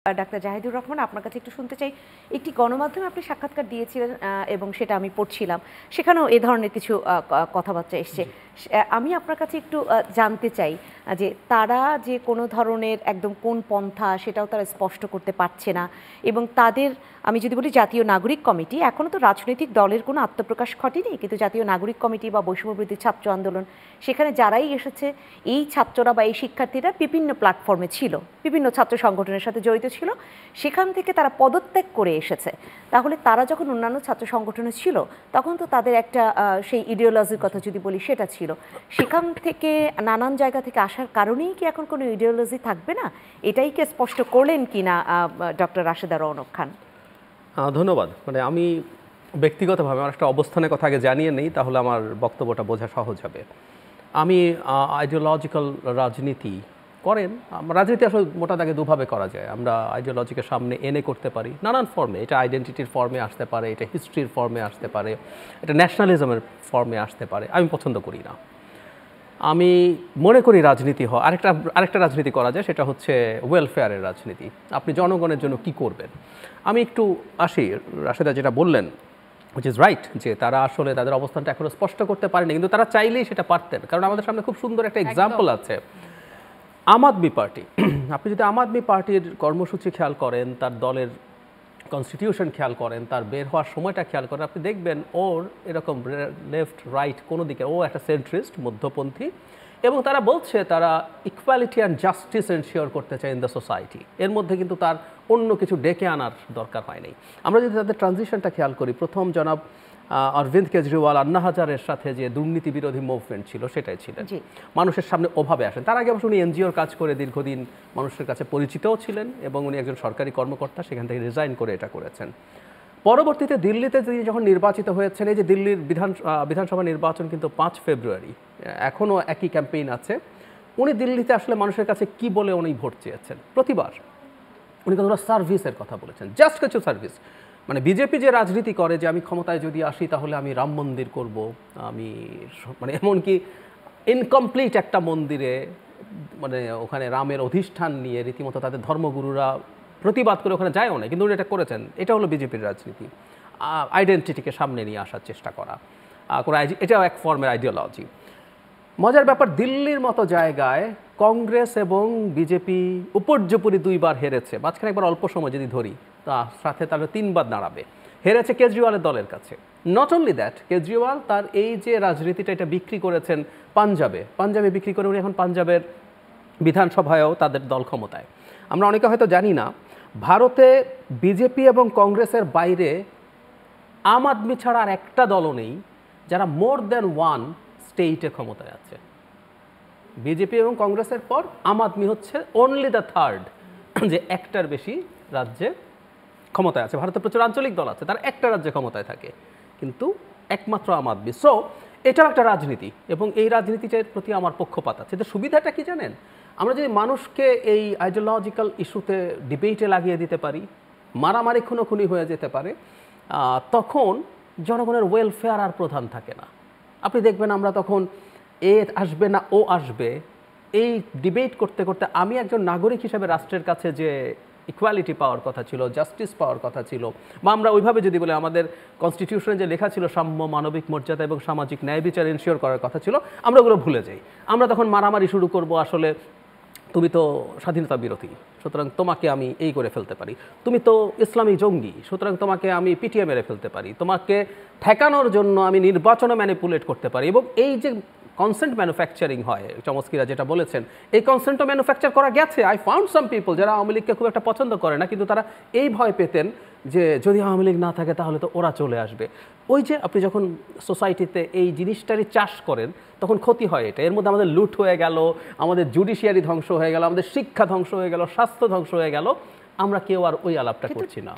Doctor Zahidur Rahman, আপনার কাছে একটু শুনতে চাই, একটি গণমাধ্যমে আপনি সাক্ষাৎকার দিয়েছিলেন এবং সেটা আমি পড়ছিলাম, সেখানেও এ ধরনের কিছু কথাবার্তা এসছে। আমি আপনার কাছে একটু জানতে চাই যে তারা যে কোনো ধরনের একদম কোন পন্থা সেটাও তারা স্পষ্ট করতে পারছে না, এবং তাদের, আমি যদি বলি জাতীয় নাগরিক কমিটি, এখনও তো রাজনৈতিক দলের কোনো আত্মপ্রকাশ ঘটেনি, কিন্তু জাতীয় নাগরিক কমিটি বা বৈষম্যবিরোধী ছাত্র আন্দোলন, সেখানে যারাই এসেছে এই ছাত্ররা বা এই শিক্ষার্থীরা বিভিন্ন প্ল্যাটফর্মে ছিল, বিভিন্ন ছাত্র সংগঠনের সাথে জড়িত ছিল, সেখান থেকে তারা পদত্যাগ করে এসেছে। তাহলে তারা যখন অন্যান্য ছাত্র সংগঠনে ছিল তখন তো তাদের একটা সেই ইডিওলজির কথা যদি বলি সেটা ছিল, সেখান থেকে নানান জায়গা থেকে আসার কারণেই কি এখন কোনো ইডিওলজি থাকবে না? এটাই কি স্পষ্ট করলেন কি না ডক্টর রাশেদা রওনক খান? ধন্যবাদ। আমি ব্যক্তিগতভাবে আমার একটা অবস্থানের কথা আগে জানিয়ে নেই, তাহলে আমার বক্তব্যটা বোঝা সহজ হবে। আমি আইডিওলজিক্যাল রাজনীতি করেন, রাজনীতি আসলে মোটা দাগে দুভাবে করা যায়। আমরা আইডিওলজিকে সামনে এনে করতে পারি নানান ফর্মে, এটা আইডেন্টিটির ফর্মে আসতে পারে, এটা হিস্ট্রির ফর্মে আসতে পারে, এটা ন্যাশনালিজমের ফর্মে আসতে পারে। আমি পছন্দ করি না। আমি মনে করি রাজনীতি আরেকটা রাজনীতি করা যায়, সেটা হচ্ছে ওয়েলফেয়ারের রাজনীতি। আপনি জনগণের জন্য কি করবেন। আমি একটু আসি, রাশেদা যেটা বললেন which is right, যে তারা আসলে তাদের অবস্থানটা এখনো স্পষ্ট করতে পারেনি, কিন্তু তারা চাইলেই সেটা পারতেন। কারণ আমাদের সামনে খুব সুন্দর একটা এক্সাম্পল আছে, আম আদমি পার্টি। আপনি যদি আম আদমি পার্টির কর্মসূচি খেয়াল করেন, তার দলের কনস্টিটিউশন খেয়াল করেন, তার বের হওয়ার সময়টা খেয়াল করেন, আপনি দেখবেন ওর এরকম লেফট রাইট কোনো দিকে, ও একটা সেন্ট্রিস্ট, মধ্যপন্থী, এবং তারা বলছে তারা ইকুয়ালিটি অ্যান্ড জাস্টিস এনশিওর করতে চায় ইন দ্য সোসাইটি। এর মধ্যে কিন্তু তার অন্য কিছু ডেকে আনার দরকার হয়নি। আমরা যদি তাদের ট্রানজিশনটা খেয়াল করি, প্রথম জনাব অরবিন্দ কেজরিওয়াল আন্না হাজারের সাথে যে দুর্নীতি বিরোধী মুভমেন্ট ছিল সেটাই ছিলেন, মানুষের সামনে ওভাবে আসেন। তার আগে অবশ্য উনি এনজিওর কাজ করে দীর্ঘদিন মানুষের কাছে পরিচিতও ছিলেন, এবং উনি একজন সরকারি কর্মকর্তা, সেখান থেকে রিজাইন করে এটা করেছেন। পরবর্তীতে দিল্লিতে তিনি যখন নির্বাচিত হয়েছেন, এই যে দিল্লির বিধানসভা নির্বাচন কিন্তু 5 ফেব্রুয়ারি, এখনও একই ক্যাম্পেইন আছে। উনি দিল্লিতে আসলে মানুষের কাছে কি বলে উনি ভোট চেয়েছেন, প্রতিবার উনি কিন্তু সার্ভিসের কথা বলেছেন, জাস্ট কিছু সার্ভিস। বিজেপি যে রাজনীতি করে যে আমি ক্ষমতায় যদি আসি তাহলে আমি রাম মন্দির করব, আমি এমনকি ইনকমপ্লিট একটা মন্দিরে ওখানে রামের অধিষ্ঠান নিয়ে রীতিমতো তাদের ধর্মগুরুরা প্রতিবাদ করে ওখানে যায়ও না, কিন্তু উনি এটা করেছেন। এটা হলো বিজেপির রাজনীতি, আইডেন্টিটিকে সামনে নিয়ে আসার চেষ্টা করা, এটাও এক ফর্মের আইডিওলজি। মজার ব্যাপার, দিল্লির মতো জায়গায় কংগ্রেস এবং বিজেপি উপর্যুপরি 2বার হেরেছে, মাঝখানে একবার অল্প সময় যদি ধরি, তার সাথে তাহলে 3বার দাঁড়াবে। হেরেছে কেজরিওয়ালের দলের কাছে। নট অনলি দ্যাট, কেজরিওয়াল তার এই যে রাজনীতিটা এটা বিক্রি করেছেন পাঞ্জাবে বিক্রি করে উনি এখন পাঞ্জাবের বিধানসভায়ও তাদের দল ক্ষমতায়। আমরা অনেকে হয়তো জানি না, ভারতে বিজেপি এবং কংগ্রেসের বাইরে আম আদমি ছাড়া আর একটা দলও নেই যারা মোর দ্যান 1 স্টেটে ক্ষমতায় আছে। বিজেপি এবং কংগ্রেসের পর আম আদমি হচ্ছে অনলি দ্য 3rd, যে একটার বেশি রাজ্যে ক্ষমতায় আছে। ভারতে প্রচুর আঞ্চলিক দল আছে, তারা একটা রাজ্যে ক্ষমতায় থাকে, কিন্তু একমাত্র আম আদমি। সো এটাও একটা রাজনীতি, এবং এই রাজনীতিটার প্রতি আমার পক্ষপাত আছে। এতে সুবিধাটা কি জানেন, আমরা যদি মানুষকে এই আইডিওলজিক্যাল ইস্যুতে ডিবেটে লাগিয়ে দিতে পারি, মারামারি খুনোখুনি হয়ে যেতে পারে, তখন জনগণের ওয়েলফেয়ার আর প্রধান থাকে না। আপনি দেখবেন আমরা তখন এ আসবে না ও আসবে, এই ডিবেট করতে করতে আমি একজন নাগরিক হিসেবে রাষ্ট্রের কাছে যে ইকুয়ালিটি পাওয়ার কথা ছিল, জাস্টিস পাওয়ার কথা ছিল, বা আমরা ওইভাবে যদি বলে আমাদের কনস্টিটিউশনে যে লেখা ছিল সাম্য, মানবিক মর্যাদা এবং সামাজিক ন্যায় বিচার এনশিওর করার কথা ছিল, আমরা ওগুলো ভুলে যাই। আমরা তখন মারামারি শুরু করব, আসলে তুমি তো স্বাধীনতা বিরোধী, সুতরাং তোমাকে আমি এই করে ফেলতে পারি, তুমি তো ইসলামী জঙ্গি, সুতরাং তোমাকে আমি পিটিয়ে মেরে ফেলতে পারি, তোমাকে ঠেকানোর জন্য আমি নির্বাচনে ম্যানিপুলেট করতে পারি। এবং এই যে কনসেন্ট ম্যানুফ্যাকচারিং হয়, চমস্কিরা যেটা বলেছেন, এই কনসেন্টও ম্যানুফ্যাকচার করা গেছে। আই ফাউন্ড সাম পিপল যারা আওয়ামী লীগকে খুব একটা পছন্দ করে না, কিন্তু তারা এই ভয় পেতেন যে যদি আওয়ামী লীগ না থাকে তাহলে তো ওরা চলে আসবে। ওই যে আপনি যখন সোসাইটিতে এই জিনিসটারই চাষ করেন তখন ক্ষতি হয়। এটা এর মধ্যে আমাদের লুট হয়ে গেল, আমাদের জুডিশিয়ারি ধ্বংস হয়ে গেল, আমাদের শিক্ষা ধ্বংস হয়ে গেল, স্বাস্থ্য ধ্বংস হয়ে গেল, আমরা কেউ আর ওই আলাপটা করছি না।